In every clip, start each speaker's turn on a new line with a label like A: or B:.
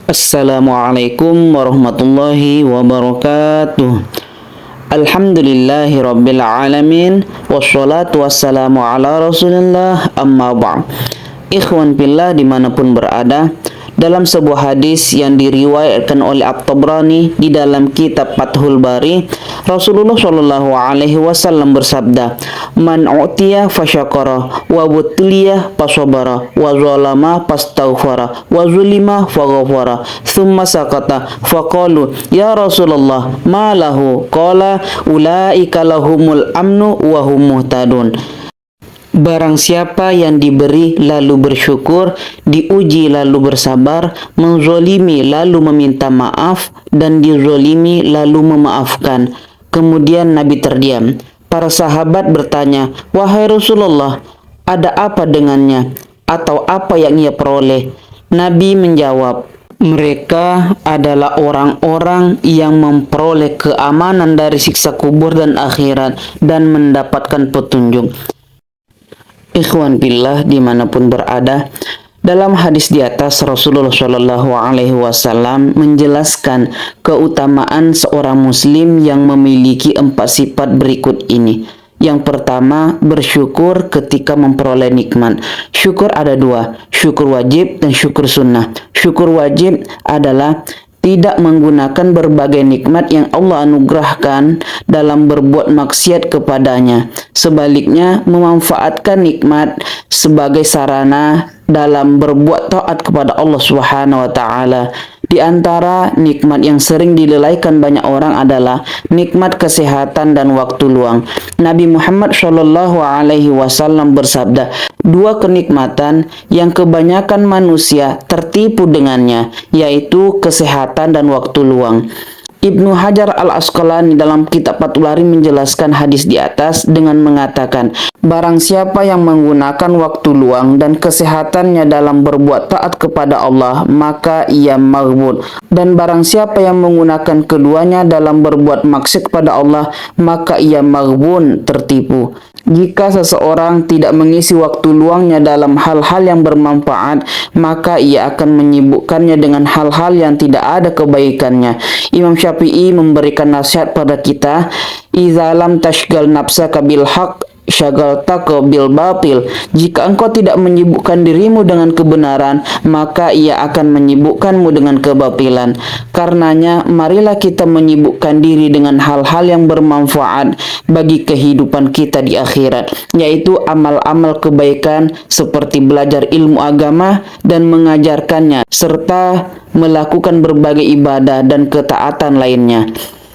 A: Assalamualaikum warahmatullahi wabarakatuh. Alhamdulillahi rabbil alamin. Wassalatu wassalamu ala rasulillah, amma ba'd. Ikhwan fillah dimanapun berada, dalam sebuah hadis yang diriwayatkan oleh At-Tabrani di dalam kitab Fathul Bari, Rasulullah Shallallahu Alaihi Wasallam bersabda, "Man utiya fasyakara, wa butliya fasabara, wa zalama fastaghfara, wa zulima faghfara, thumma sakata, faqalu ya Rasulullah ma lahu, qala ulaika lahumul amnu wa hum muhtadun." Barang siapa yang diberi lalu bersyukur, diuji lalu bersabar, menzolimi lalu meminta maaf, dan dizolimi lalu memaafkan. Kemudian Nabi terdiam. Para sahabat bertanya, "Wahai Rasulullah, ada apa dengannya? Atau apa yang ia peroleh?" Nabi menjawab, "Mereka adalah orang-orang yang memperoleh keamanan dari siksa kubur dan akhirat dan mendapatkan petunjuk." Ikhwan billah dimanapun berada, dalam hadis di atas Rasulullah Shallallahu Alaihi Wasallam menjelaskan keutamaan seorang muslim yang memiliki 4 sifat berikut ini. Yang pertama, bersyukur ketika memperoleh nikmat. Syukur ada 2, syukur wajib dan syukur sunnah. Syukur wajib adalah tidak menggunakan berbagai nikmat yang Allah anugerahkan dalam berbuat maksiat kepadanya. Sebaliknya, memanfaatkan nikmat sebagai sarana dalam berbuat taat kepada Allah Subhanahu wa taala. Di antara nikmat yang sering dilelaikan banyak orang adalah nikmat kesehatan dan waktu luang. Nabi Muhammad Shallallahu Alaihi Wasallam bersabda, 2 kenikmatan yang kebanyakan manusia tertipu dengannya, yaitu kesehatan dan waktu luang. Ibnu Hajar al-Asqalani dalam kitab Fathul Bari menjelaskan hadis di atas dengan mengatakan, barang siapa yang menggunakan waktu luang dan kesehatannya dalam berbuat taat kepada Allah, maka ia maghbun. Dan barang siapa yang menggunakan keduanya dalam berbuat maksiat kepada Allah, maka ia maghbun, tertipu. Jika seseorang tidak mengisi waktu luangnya dalam hal-hal yang bermanfaat, maka ia akan menyibukkannya dengan hal-hal yang tidak ada kebaikannya. Imam Syafi'i memberikan nasihat pada kita, "Idza lam tashgal nafsaka bil haqq syagaltaka bil batil." Jika engkau tidak menyibukkan dirimu dengan kebenaran, maka ia akan menyibukkanmu dengan kebatilan. Karenanya, marilah kita menyibukkan diri dengan hal-hal yang bermanfaat bagi kehidupan kita di akhirat, yaitu amal-amal kebaikan seperti belajar ilmu agama dan mengajarkannya, serta melakukan berbagai ibadah dan ketaatan lainnya.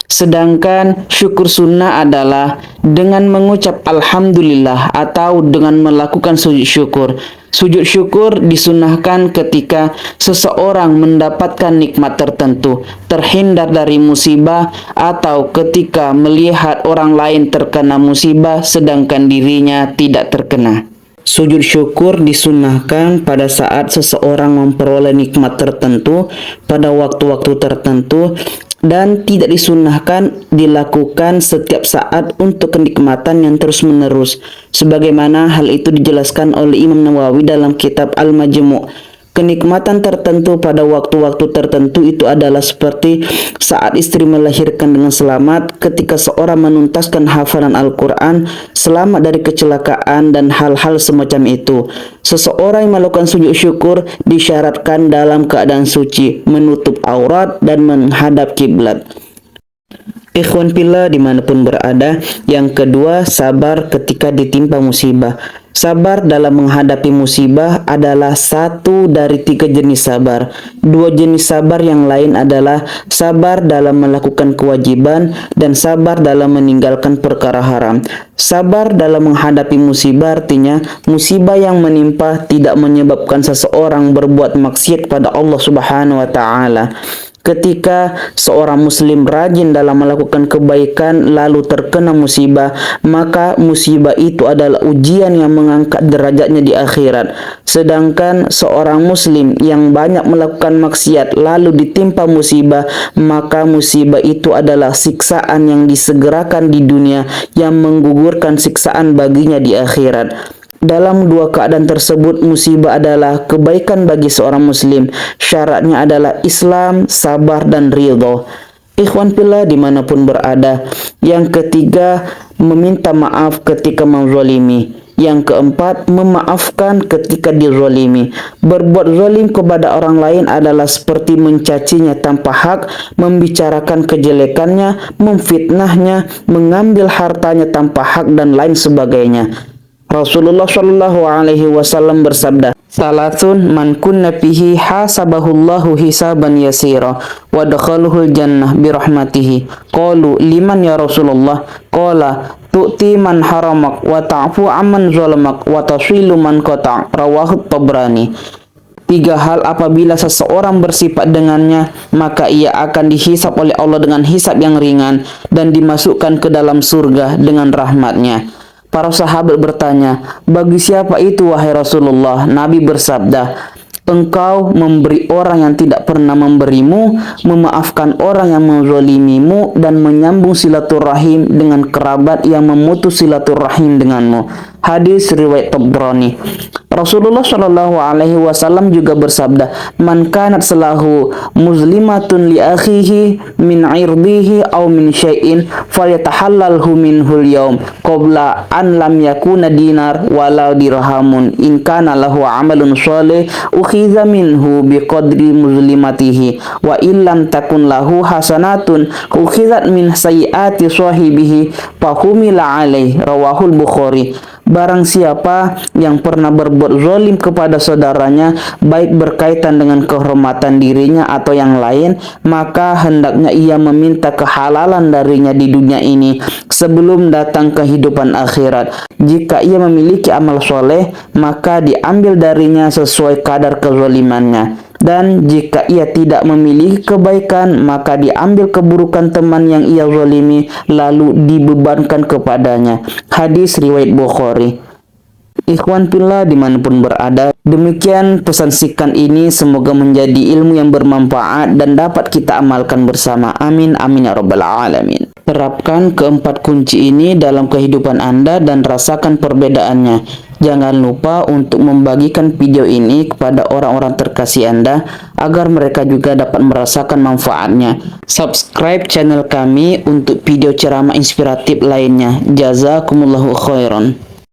A: Sedangkan syukur sunnah adalah dengan mengucap alhamdulillah atau dengan melakukan sujud syukur. Sujud syukur disunnahkan ketika seseorang mendapatkan nikmat tertentu, terhindar dari musibah, atau ketika melihat orang lain terkena musibah sedangkan dirinya tidak terkena. Sujud syukur disunnahkan pada saat seseorang memperoleh nikmat tertentu pada waktu-waktu tertentu, dan tidak disunnahkan dilakukan setiap saat untuk kenikmatan yang terus-menerus, sebagaimana hal itu dijelaskan oleh Imam Nawawi dalam kitab Al-Majmu'. Kenikmatan tertentu pada waktu-waktu tertentu itu adalah seperti saat istri melahirkan dengan selamat, ketika seorang menuntaskan hafalan Al-Quran, selamat dari kecelakaan, dan hal-hal semacam itu. Seseorang yang melakukan sujud syukur disyaratkan dalam keadaan suci, menutup aurat, dan menghadap kiblat. Ikhwan fillah dimanapun berada, yang kedua, sabar ketika ditimpa musibah. Sabar dalam menghadapi musibah adalah 1 dari 3 jenis sabar. 2 jenis sabar yang lain adalah sabar dalam melakukan kewajiban dan sabar dalam meninggalkan perkara haram. Sabar dalam menghadapi musibah artinya musibah yang menimpa tidak menyebabkan seseorang berbuat maksiat pada Allah Subhanahu wa taala. Ketika seorang muslim rajin dalam melakukan kebaikan lalu terkena musibah, maka musibah itu adalah ujian yang mengangkat derajatnya di akhirat. Sedangkan seorang muslim yang banyak melakukan maksiat lalu ditimpa musibah, maka musibah itu adalah siksaan yang disegerakan di dunia yang menggugurkan siksaan baginya di akhirat. Dalam dua keadaan tersebut, musibah adalah kebaikan bagi seorang muslim. Syaratnya adalah Islam, sabar, dan ridho. Ikhwan fillah dimanapun berada. Yang ketiga, meminta maaf ketika menzalimi. Yang keempat, memaafkan ketika dizalimi. Berbuat zalim kepada orang lain adalah seperti mencacinya tanpa hak, membicarakan kejelekannya, memfitnahnya, mengambil hartanya tanpa hak, dan lain sebagainya. Rasulullah Shallallahu Alaihi Wasallam bersabda, "Salatun man kunna fihi hasabahullahu hisaban yasira wa dakhaluhul jannah birahmatihi." Qalu liman ya Rasulullah? Qala tu'ti man haramak wa ta'fu amman zalamak wa tasilu man qata'. Rawahu Tabrani. Tiga hal apabila seseorang bersifat dengannya, maka ia akan dihisap oleh Allah dengan hisap yang ringan dan dimasukkan ke dalam surga dengan rahmatnya. Para sahabat bertanya, bagi siapa itu wahai Rasulullah? Nabi bersabda, engkau memberi orang yang tidak pernah memberimu, memaafkan orang yang menzalimimu, dan menyambung silaturahim dengan kerabat yang memutus silaturahim denganmu. Hadis riwayat Tabrani. Rasulullah Shallallahu Alaihi Wasallam juga bersabda, man kanat salahu muslimatun li akhihi min irdihi aw min syai'in falyatahallalhu minhul yaum qabla an lam yakuna dinar wala dirhamun in kana lahu amalun shalih ukhiza minhu biqadri muslimatihi wa illam takun lahu hasanatun ukhizat min sayyiati sahibihi fahumila alaih. Rawahul Bukhari. Barang siapa yang pernah berbuat zalim kepada saudaranya, baik berkaitan dengan kehormatan dirinya atau yang lain, maka hendaknya ia meminta kehalalan darinya di dunia ini sebelum datang kehidupan akhirat. Jika ia memiliki amal soleh, maka diambil darinya sesuai kadar kezalimannya. Dan jika ia tidak memiliki kebaikan, maka diambil keburukan teman yang ia zalimi lalu dibebankan kepadanya. Hadis riwayat Bukhari. Ikhwan fillah dimanapun berada, demikian pesan sikan ini, semoga menjadi ilmu yang bermanfaat dan dapat kita amalkan bersama. Amin amin ya rabbal alamin. Terapkan keempat kunci ini dalam kehidupan Anda dan rasakan perbedaannya. Jangan lupa untuk membagikan video ini kepada orang-orang terkasih Anda agar mereka juga dapat merasakan manfaatnya. Subscribe channel kami untuk video ceramah inspiratif lainnya. Jazakumullahu khairan.